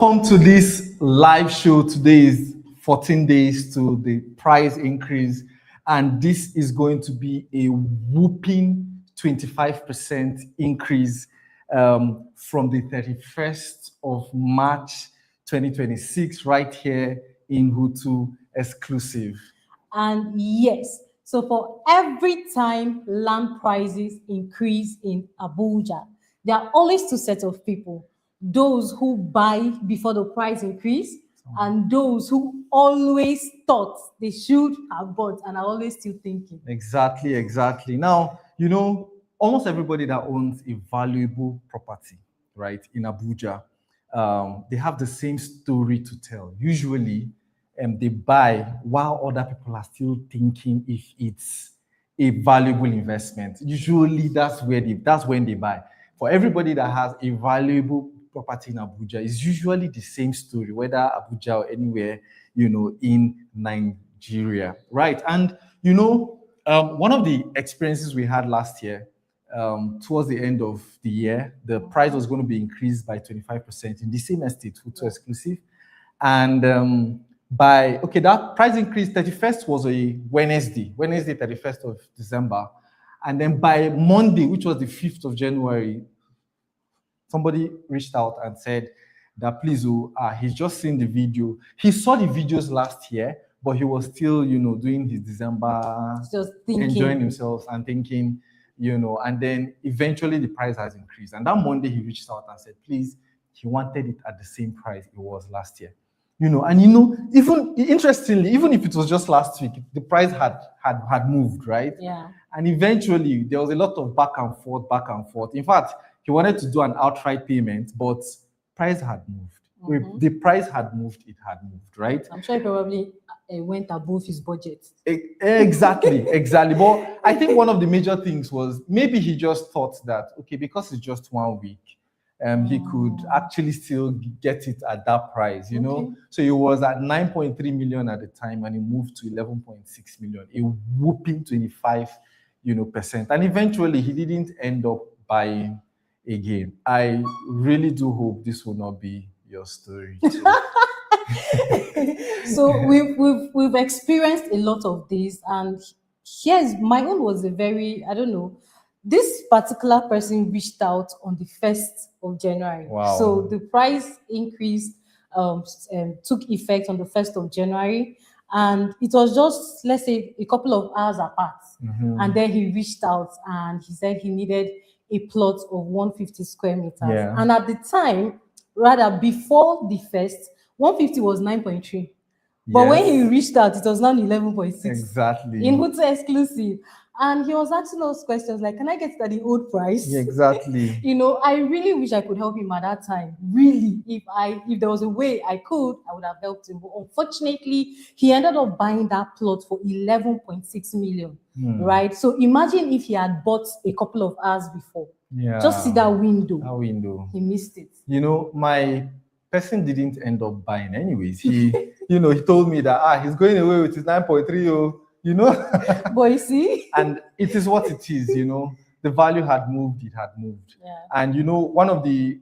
Welcome to this live show. Today is 14 days to the price increase, and this is going to be a whooping 25% increase from the 31st of March 2026, right here in Hutu Exclusive. And yes, so for every time land prices increase in Abuja, there are always two sets of people: those who buy before the price increase, and those who always thought they should have bought and are always still thinking. Exactly. Now, almost everybody that owns a valuable property, right, in Abuja, they have the same story to tell. Usually, they buy while other people are still thinking if it's a valuable investment. Usually, that's when they buy. For everybody that has a valuable property in Abuja, it's usually the same story, whether Abuja or anywhere, in Nigeria, right? And one of the experiences we had last year, towards the end of the year, the price was going to be increased by 25% in the same estate, Hutu Exclusive. And that price increase, 31st was a Wednesday, 31st of December. And then by Monday, which was the 5th of January, somebody reached out and said that please, he's just seen the video. He saw the videos last year, but he was still, doing his December, Just thinking, enjoying himself and thinking, and then eventually the price has increased. And that Monday he reached out and said, please, he wanted it at the same price it was last year. Even interestingly, even if it was just last week, the price had moved, right? Yeah. And eventually there was a lot of back and forth. In fact, he wanted to do an outright payment, but price had moved. Mm-hmm. The price had moved, it had moved, right? I'm sure he probably went above his budget. Exactly. But I think one of the major things was maybe he just thought that, okay, because it's just 1 week, he could actually still get it at that price, Okay. So it was at 9.3 million at the time, and it moved to 11.6 million, a whooping 25%. And eventually he didn't end up buying again. I really do hope this will not be your story too. So we've experienced a lot of this, and here's my own was a very, I don't know, this particular person reached out on the 1st of January. Wow. So the price increase took effect on the 1st of January, and it was just, let's say, a couple of hours apart. Mm-hmm. And then he reached out and he said he needed a plot of 150 square meters. Yeah. And at the time, rather before the first, 150 was 9.3. But when he reached out, it was now 11.6. Exactly. In Hutu Exclusive. And he was asking us questions like, can I get it at the old price? Yeah, exactly. I really wish I could help him at that time. Really, if there was a way I could, I would have helped him. But unfortunately, he ended up buying that plot for 11.6 million. Right? So imagine if he had bought a couple of hours before. Yeah. Just see that window. That window. He missed it. My person didn't end up buying anyways. He, he told me that he's going away with his 9.3. But you see, and it is what it is. The value had moved. It had moved. Yeah. And one of the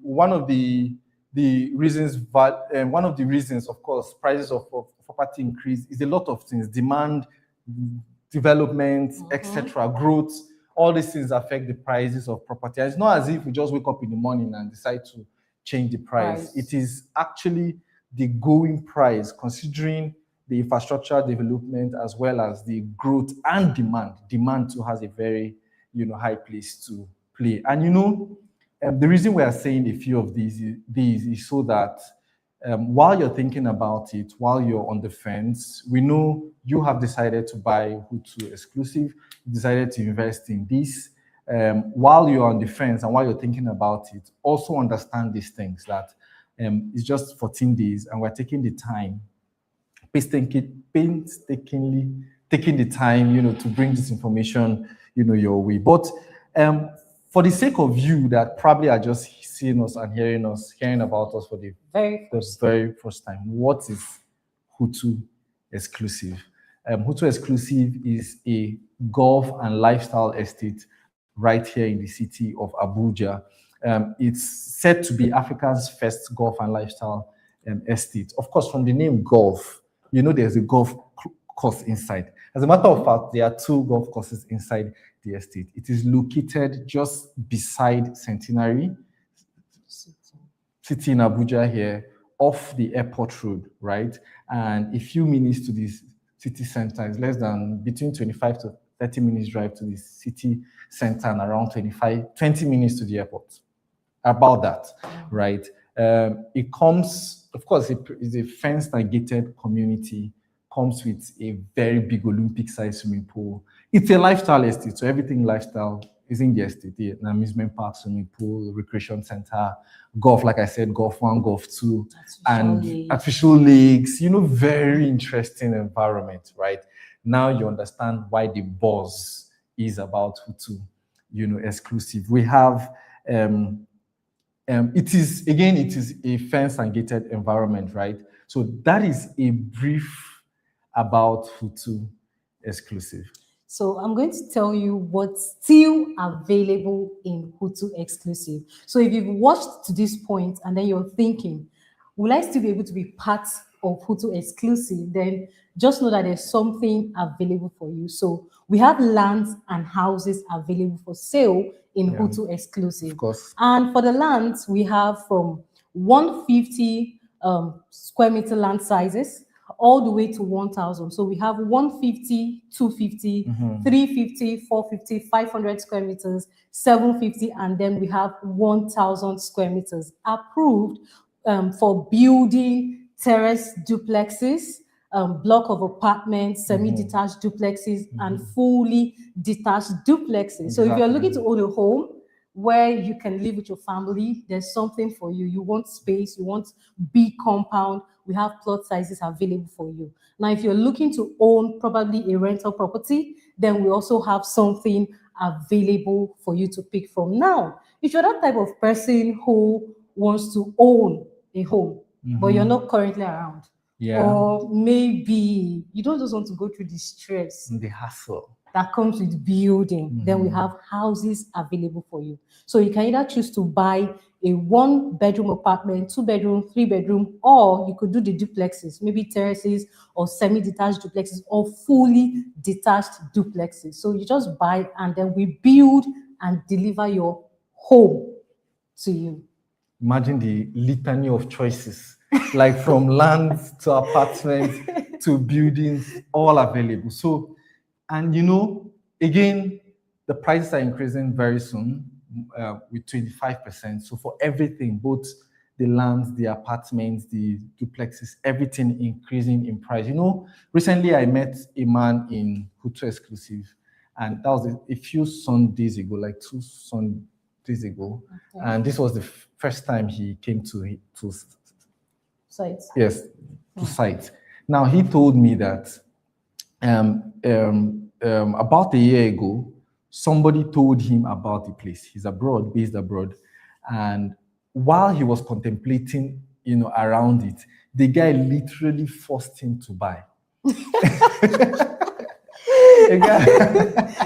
reasons, of course, prices of property increase is a lot of things: demand, development, etc., growth. All these things affect the prices of property. And it's not as if we just wake up in the morning and decide to change the price. It is actually the going price, considering the infrastructure development as well as the growth and demand. Demand too has a very, high place to play. And the reason we are saying a few of these is so that while you're thinking about it, while you're on the fence, we know you have decided to buy Hutu Exclusive, you decided to invest in this. While you're on the fence and while you're thinking about it, also understand these things, that it's just 14 days and we're taking the time, painstakingly taking the time, to bring this information, your way. But for the sake of you that probably are just seeing us and hearing about us for the very first time, what is Hutu Exclusive? Hutu Exclusive is a golf and lifestyle estate right here in the city of Abuja. It's said to be Africa's first golf and lifestyle estate. Of course, from the name golf, there's a course inside. As a matter of fact, there are 2 golf courses inside the estate. It is located just beside Centenary City in Abuja here, off the airport road, right? And a few minutes to this city center is less than between 25 to 30 minutes drive to the city center and around 20 minutes to the airport. About that, right? It comes, of course, it's a fenced and gated community, comes with a very big Olympic-sized swimming pool. It's a lifestyle estate, so everything lifestyle is in the estate. An amusement park, swimming pool, recreation center, golf, like I said, golf 1, golf 2, and artificial lakes, very interesting environment, right? Now you understand why the buzz is about Hutu, exclusive. We have, it is a fenced and gated environment, right? So that is a brief about Hutu Exclusive. So I'm going to tell you what's still available in Hutu Exclusive. So if you've watched to this point and then you're thinking, will I still be able to be part of Hutu Exclusive? Then just know that there's something available for you. So we have lands and houses available for sale in Hutu Exclusive. Of course. And for the lands, we have from 150 square meter land sizes all the way to 1,000. So we have 150, 250, 350, 450, 500 square meters, 750, and then we have 1,000 square meters approved for building terrace duplexes, block of apartments, semi-detached duplexes, and fully detached duplexes. So if you're looking to own a home where you can live with your family, there's something for you. You want space, you want big compound, we have plot sizes available for you. Now, if you're looking to own probably a rental property, then we also have something available for you to pick from. Now, if you're that type of person who wants to own a home, but you're not currently around, or maybe you don't just want to go through the stress, the hassle that comes with building, then we have houses available for you. So you can either choose to buy a 1-bedroom apartment, 2-bedroom, 3-bedroom, or you could do the duplexes, maybe terraces or semi-detached duplexes or fully detached duplexes. So you just buy and then we build and deliver your home to you. Imagine the litany of choices, like from land to apartments to buildings, all available. So, and again, the prices are increasing very soon with 25%. So for everything, both the lands, the apartments, the duplexes, everything increasing in price. Recently I met a man in Hutu Exclusive, and that was a few Sundays ago, like 2 Sundays ago. Okay. And this was the first time he came to site. Yes, to site. Now he told me that about a year ago, somebody told him about the place. He's based abroad. And while he was contemplating, around it, the guy literally forced him to buy.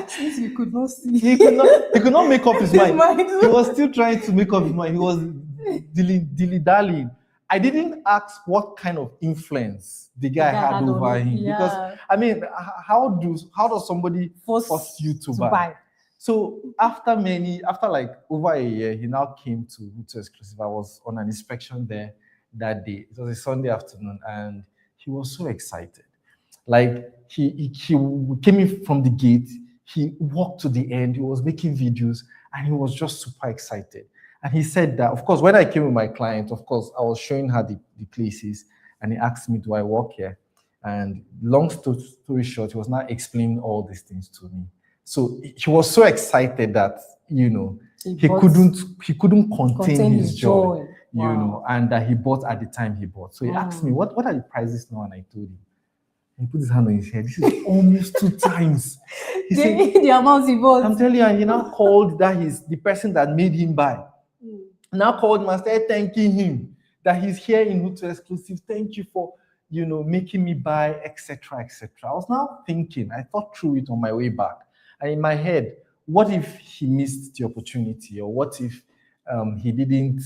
Since you could not see. He could not make up his mind. He was still trying to make up his mind. He was dilly-dallying. I didn't ask what kind of influence the guy had over him, because how does somebody force you to buy? So after like over a year, he now came to Hutu Exclusive. I was on an inspection there that day. It was a Sunday afternoon, and he was so excited. Like he came in from the gate, he walked to the end, he was making videos, and he was just super excited. And he said that, of course, when I came with my client, of course, I was showing her the places, and he asked me, do I work here? And long story short, he was now explaining all these things to me. So he was so excited that, he couldn't contain his joy. Wow. And that he bought at the time he bought. So he asked me, what are the prices now? And I told him. He put his hand on his head. This is almost 2 times. He said, the amount he bought. I'm telling you, and he now called the person that made him buy. Now called him and started thanking him that he's here in Hutu Exclusive. Thank you for, making me buy, etc., etc. I was now thinking, I thought through it on my way back. And in my head, what if he missed the opportunity? Or what if he didn't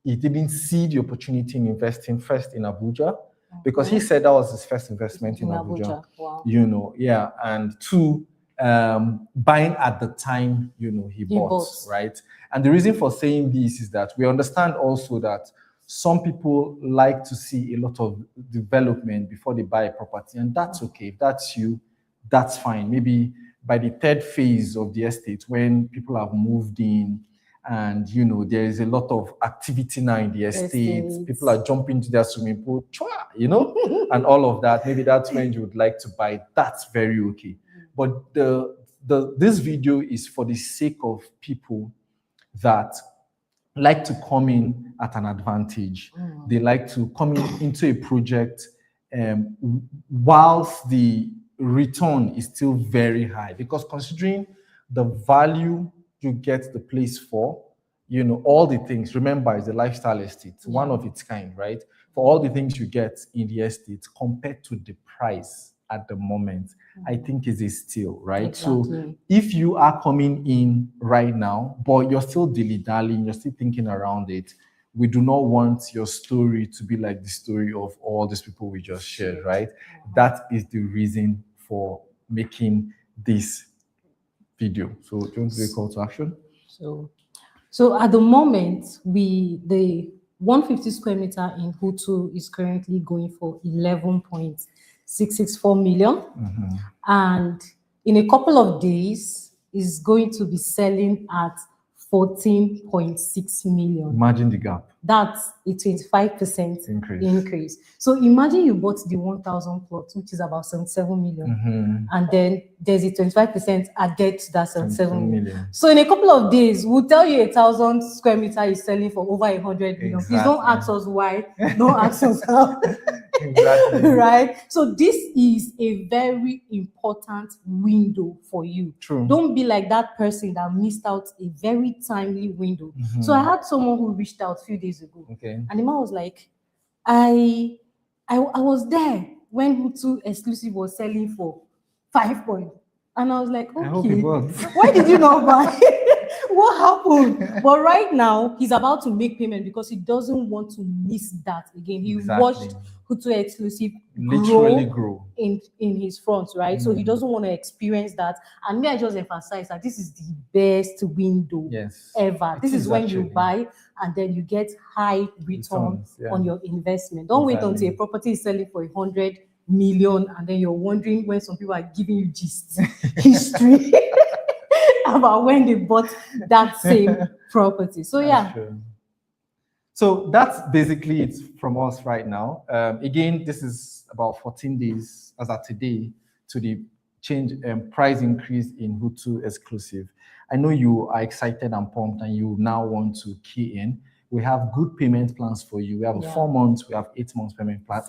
he didn't see the opportunity in investing first in Abuja, because he said that was his first investment in Abuja. Wow. You know, yeah. And two, buying at the time, you know, he bought, right? And the reason for saying this is that we understand also that some people like to see a lot of development before they buy a property, and that's okay. If that's you, that's fine. Maybe by the third phase of the estate, when people have moved in, and you know there is a lot of activity now in the estate, people are jumping to their swimming pool, you know, and all of that. Maybe that's when you would like to buy. That's very okay. But this video is for the sake of people that like to come in at an advantage. They like to come into a project whilst the return is still very high, because considering the value you get the place for, you know, all the things, remember, it's a lifestyle estate, one of its kind, right? For all the things you get in the estate compared to the price at the moment, I think is a steal, right? Exactly. So if you are coming in right now, but you're still dilly-dallying, you're still thinking around it, we do not want your story to be like the story of all these people we just shared, right? That is the reason for making this video. So do you want to do a call to action? So at the moment, the 150 square meter in Hutu is currently going for 11.664 million. And in a couple of days is going to be selling at 14.6 million. Imagine the gap. That's a 25% increase. So imagine you bought the 1,000 plots, which is about 77 million. And then there's a 25% added to that 77 million. So in a couple of days, we'll tell you 1,000 square meter is selling for over 100 million. Please don't ask us why. Don't ask us how. Exactly. Right? So this is a very important window for you. True. Don't be like that person that missed out a very timely window. So I had someone who reached out a few days ago. Okay. And the man was like, I was there when Hutu Exclusive was selling for 5 points. And I was like, okay, I hope it was. Why did you not buy? What happened? But right now, he's about to make payment because he doesn't want to miss that again. He watched Hutu Exclusive literally grow in his front, right? So he doesn't want to experience that. And may I just emphasize that this is the best window ever. This is when you buy and then you get high return on your investment. Don't wait until a property is selling for 100 million and then you're wondering when some people are giving you gist history about when they bought that same property. So So that's basically it from us right now. Again, this is about 14 days as of today to the change price increase in Hutu Exclusive. I know you are excited and pumped and you now want to key in. We have good payment plans for you. We have a 4 months, we have 8 months payment plan.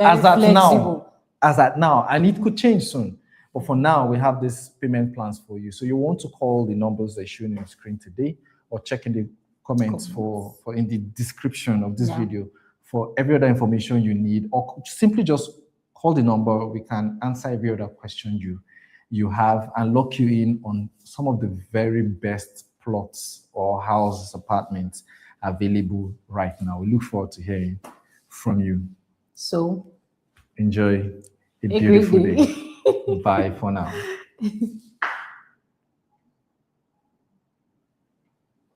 As at now, and it could change soon. But for now, we have these payment plans for you. So you want to call the numbers that are shown on your screen today, or check in the comments for in the description of this video for every other information you need, or simply just call the number. We can answer every other question you have and lock you in on some of the very best plots or houses, apartments available right now. We look forward to hearing from you. So enjoy a beautiful day. Bye for now.